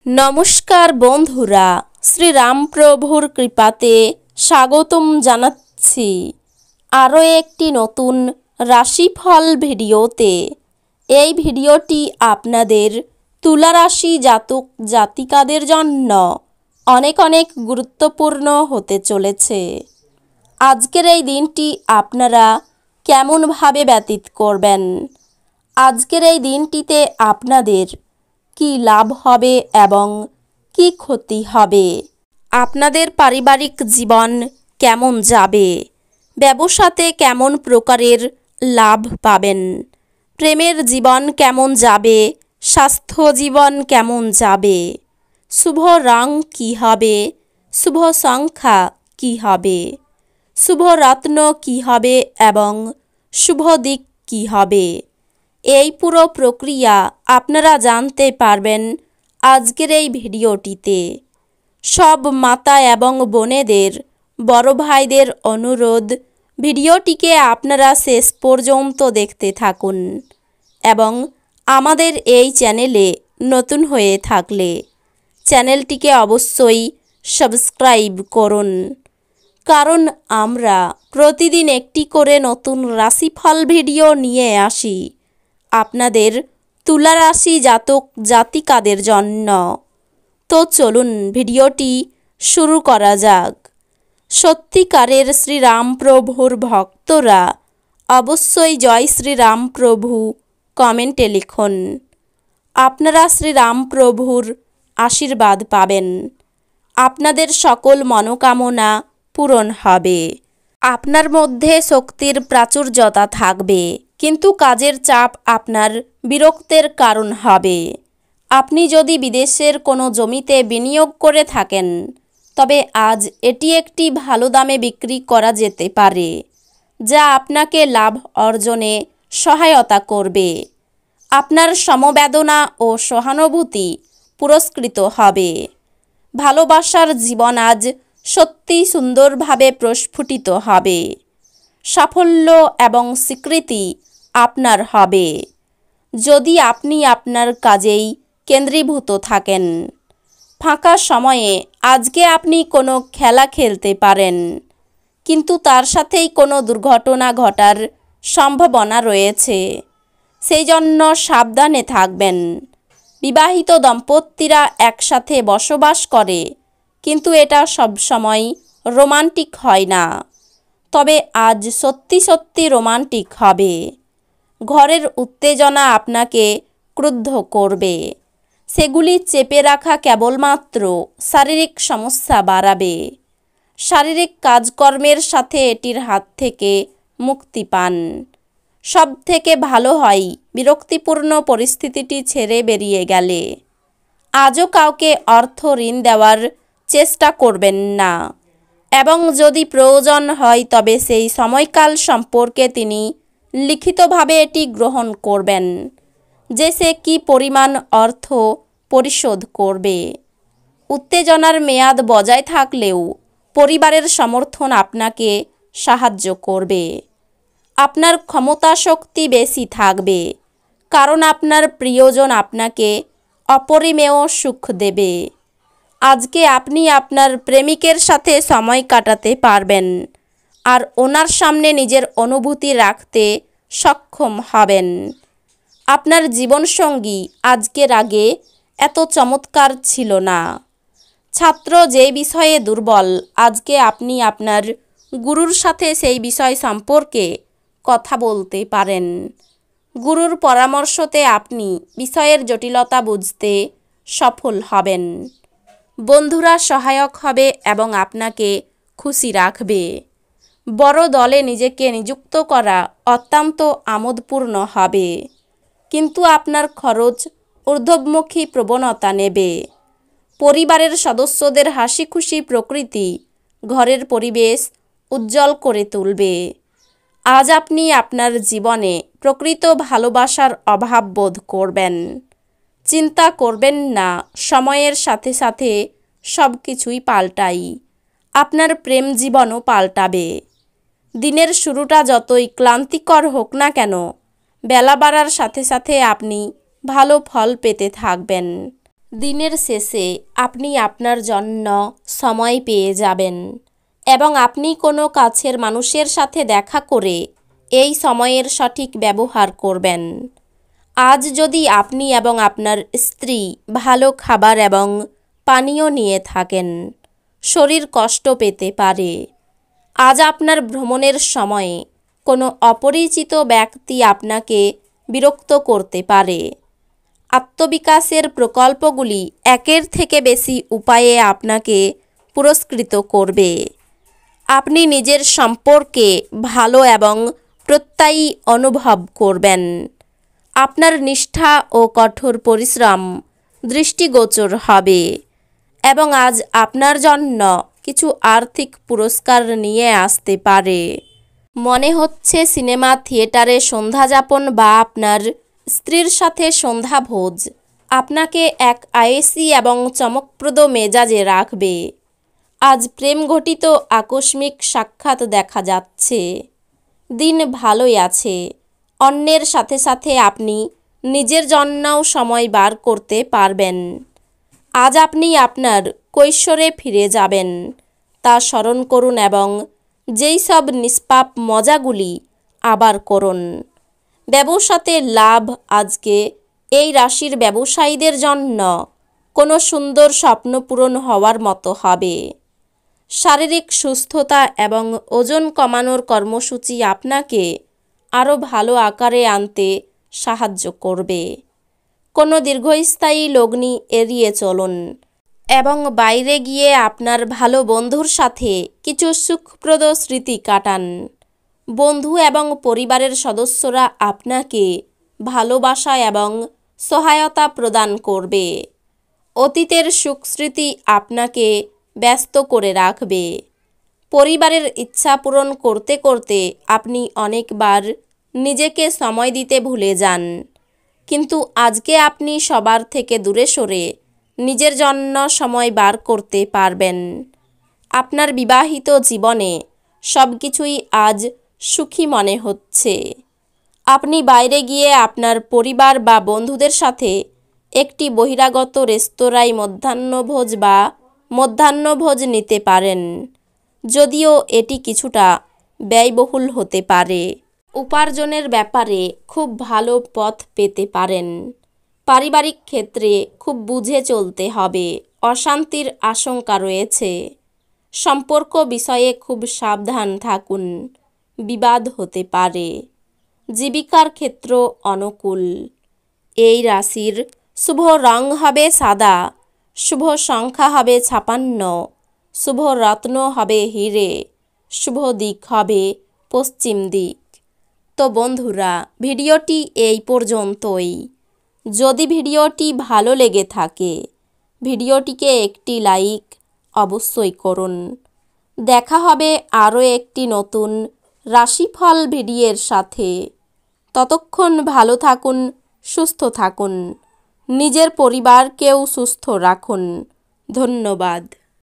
নমস্কার বন্ধুরা, শ্রীরামপ্রভুর কৃপাতে স্বাগতম জানাচ্ছি আরও একটি নতুন রাশিফল ভিডিওতে। এই ভিডিওটি আপনাদের তুলা রাশি জাতক জাতিকাদের জন্য অনেক অনেক গুরুত্বপূর্ণ হতে চলেছে। আজকের এই দিনটি আপনারা কেমনভাবে ব্যতীত করবেন, আজকের এই দিনটিতে আপনাদের কি লাভ হবে এবং কি ক্ষতি হবে, আপনাদের পারিবারিক জীবন কেমন যাবে, ব্যবসাতে কেমন প্রকারের লাভ পাবেন, প্রেমের জীবন কেমন যাবে, স্বাস্থ্য জীবন কেমন যাবে, শুভ রং কী হবে, শুভ সংখ্যা কী হবে, শুভ রত্ন কী হবে এবং শুভ দিক কী হবে, এই পুরো প্রক্রিয়া আপনারা জানতে পারবেন আজকের এই ভিডিওটিতে। সব মাতা এবং বোনেদের, বড় ভাইদের অনুরোধ, ভিডিওটিকে আপনারা শেষ পর্যন্ত দেখতে থাকুন এবং আমাদের এই চ্যানেলে নতুন হয়ে থাকলে চ্যানেলটিকে অবশ্যই সাবস্ক্রাইব করুন, কারণ আমরা প্রতিদিন একটি করে নতুন রাশিফল ভিডিও নিয়ে আসি আপনাদের তুলা রাশি জাতক জাতিকাদের জন্য। তো চলুন ভিডিওটি শুরু করা যাক। সত্যিকারের শ্রীরামপ্রভুর ভক্তরা অবশ্যই জয় শ্রীরামপ্রভু কমেন্টে লিখুন। আপনারা শ্রীরামপ্রভুর আশীর্বাদ পাবেন, আপনাদের সকল মনোকামনা পূরণ হবে, আপনার মধ্যে শক্তির প্রাচুর্যতা থাকবে, কিন্তু কাজের চাপ আপনার বিরক্তের কারণ হবে। আপনি যদি বিদেশের কোনো জমিতে বিনিয়োগ করে থাকেন, তবে আজ এটি একটি ভালো দামে বিক্রি করা যেতে পারে, যা আপনাকে লাভ অর্জনে সহায়তা করবে। আপনার সমবেদনা ও সহানুভূতি পুরস্কৃত হবে। ভালোবাসার জীবন আজ সত্যিই সুন্দরভাবে প্রস্ফুটিত হবে। সাফল্য এবং স্বীকৃতি আপনার হবে, যদি আপনি আপনার কাজেই কেন্দ্রীভূত থাকেন। ফাঁকা সময়ে আজকে আপনি কোনো খেলা খেলতে পারেন, কিন্তু তার সাথেই কোনো দুর্ঘটনা ঘটার সম্ভাবনা রয়েছে, সেই জন্য সাবধানে থাকবেন। বিবাহিত দম্পতিরা একসাথে বসবাস করে, কিন্তু এটা সবসময় রোমান্টিক হয় না, তবে আজ সত্যি সত্যি রোমান্টিক হবে। ঘরের উত্তেজনা আপনাকে ক্রুদ্ধ করবে, সেগুলি চেপে রাখা কেবলমাত্র শারীরিক সমস্যা বাড়াবে। শারীরিক কাজকর্মের সাথে এটির হাত থেকে মুক্তি পান। সব থেকে ভালো হয় বিরক্তিপূর্ণ পরিস্থিতিটি ছেড়ে বেরিয়ে গেলে। আজও কাউকে অর্থ ঋণ দেওয়ার চেষ্টা করবেন না, এবং যদি প্রয়োজন হয় তবে সেই সময়কাল সম্পর্কে তিনি লিখিতভাবে এটি গ্রহণ করবেন যে সে কী পরিমাণ অর্থ পরিশোধ করবে। উত্তেজনার মেয়াদ বজায় থাকলেও পরিবারের সমর্থন আপনাকে সাহায্য করবে। আপনার ক্ষমতা শক্তি বেশি থাকবে, কারণ আপনার প্রিয়জন আপনাকে অপরিমেয় সুখ দেবে। আজকে আপনি আপনার প্রেমিকের সাথে সময় কাটাতে পারবেন আর ওনার সামনে নিজের অনুভূতি রাখতে সক্ষম হবেন। আপনার জীবনসঙ্গী আজকের আগে এত চমৎকার ছিল না। ছাত্র যে বিষয়ে দুর্বল, আজকে আপনি আপনার গুরুর সাথে সেই বিষয় সম্পর্কে কথা বলতে পারেন। গুরুর পরামর্শতে আপনি বিষয়ের জটিলতা বুঝতে সফল হবেন। বন্ধুরা সহায়ক হবে এবং আপনাকে খুশি রাখবে। বড় দলে নিজেকে নিযুক্ত করা অত্যন্ত আমোদপূর্ণ হবে, কিন্তু আপনার খরচ ঊর্ধ্বমুখী প্রবণতা নেবে। পরিবারের সদস্যদের হাসি খুশি প্রকৃতি ঘরের পরিবেশ উজ্জ্বল করে তুলবে। আজ আপনি আপনার জীবনে প্রকৃত ভালোবাসার অভাব বোধ করবেন। চিন্তা করবেন না, সময়ের সাথে সাথে সব কিছুই পাল্টাই। আপনার প্রেম জীবনও পাল্টাবে। দিনের শুরুটা যতই ক্লান্তিকর হোক না কেন, বেলা বাড়ার সাথে সাথে আপনি ভালো ফল পেতে থাকবেন। দিনের শেষে আপনি আপনার জন্য সময় পেয়ে যাবেন এবং আপনি কোনো কাছের মানুষের সাথে দেখা করে এই সময়ের সঠিক ব্যবহার করবেন। আজ যদি আপনি এবং আপনার স্ত্রী ভালো খাবার এবং পানীয় নিয়ে থাকেন, শরীর কষ্ট পেতে পারে। আজ আপনার ভ্রমণের সময়ে কোনো অপরিচিত ব্যক্তি আপনাকে বিরক্ত করতে পারে। আত্মবিকাশের প্রকল্পগুলি একের থেকে বেশি উপায়ে আপনাকে পুরস্কৃত করবে। আপনি নিজের সম্পর্কে ভালো এবং প্রত্যয়ী অনুভব করবেন। আপনার নিষ্ঠা ও কঠোর পরিশ্রম দৃষ্টিগোচর হবে এবং আজ আপনার জন্য কিছু আর্থিক পুরস্কার নিয়ে আসতে পারে। মনে হচ্ছে সিনেমা থিয়েটারে সন্ধ্যাযাপন বা আপনার স্ত্রীর সাথে সন্ধ্যাভোজ আপনাকে এক আয়েসি এবং চমকপ্রদ মেজাজে রাখবে। আজ প্রেমঘটিত আকস্মিক সাক্ষাৎ দেখা যাচ্ছে। দিন ভালোই আছে। অন্যের সাথে সাথে আপনি নিজের জন্যও সময় বার করতে পারবেন। আজ আপনি আপনার কৈশোরে ফিরে যাবেন, তা স্মরণ করুন এবং যেই সব নিষ্পাপ মজাগুলি আবার করুন। ব্যবসাতে লাভ আজকে এই রাশির ব্যবসায়ীদের জন্য কোনো সুন্দর স্বপ্ন পূরণ হওয়ার মতো হবে। শারীরিক সুস্থতা এবং ওজন কমানোর কর্মসূচি আপনাকে আরও ভালো আকারে আনতে সাহায্য করবে। কোনো দীর্ঘস্থায়ী লগ্নি এড়িয়ে চলুন এবং বাইরে গিয়ে আপনার ভালো বন্ধুর সাথে কিছু সুখপ্রদ স্মৃতি কাটান। বন্ধু এবং পরিবারের সদস্যরা আপনাকে ভালোবাসা এবং সহায়তা প্রদান করবে। অতীতের সুখস্মৃতি আপনাকে ব্যস্ত করে রাখবে। পরিবারের ইচ্ছা পূরণ করতে করতে আপনি অনেকবার নিজেকে সময় দিতে ভুলে যান, কিন্তু আজকে আপনি সবার থেকে দূরে সরে নিজের জন্য সময় বার করতে পারবেন। আপনার বিবাহিত জীবনে সব কিছুই আজ সুখী মনে হচ্ছে। আপনি বাইরে গিয়ে আপনার পরিবার বা বন্ধুদের সাথে একটি বহিরাগত রেস্তোরাঁয় মধ্যাহ্নভোজ নিতে পারেন, যদিও এটি কিছুটা ব্যয়বহুল হতে পারে। উপার্জনের ব্যাপারে খুব ভালো পথ পেতে পারেন। পারিবারিক ক্ষেত্রে খুব বুঝে চলতে হবে। অশান্তির আশঙ্কা রয়েছে। সম্পর্ক বিষয়ে খুব সাবধান থাকুন, বিবাদ হতে পারে। জীবিকার ক্ষেত্র অনুকূল। এই রাশির শুভ রং হবে সাদা, শুভ সংখ্যা হবে 56, শুভ রত্ন হবে হিরে, শুভ দিক হবে পশ্চিম দিক। তো বন্ধুরা, ভিডিওটি এই পর্যন্তই। যদি ভিডিওটি ভালো লেগে থাকে, ভিডিওটিকে একটি লাইক অবশ্যই করুন। দেখা হবে আরও একটি নতুন রাশিফল ভিডিওর সাথে। ততক্ষণ ভালো থাকুন, সুস্থ থাকুন, নিজের পরিবারকেও সুস্থ রাখুন। ধন্যবাদ।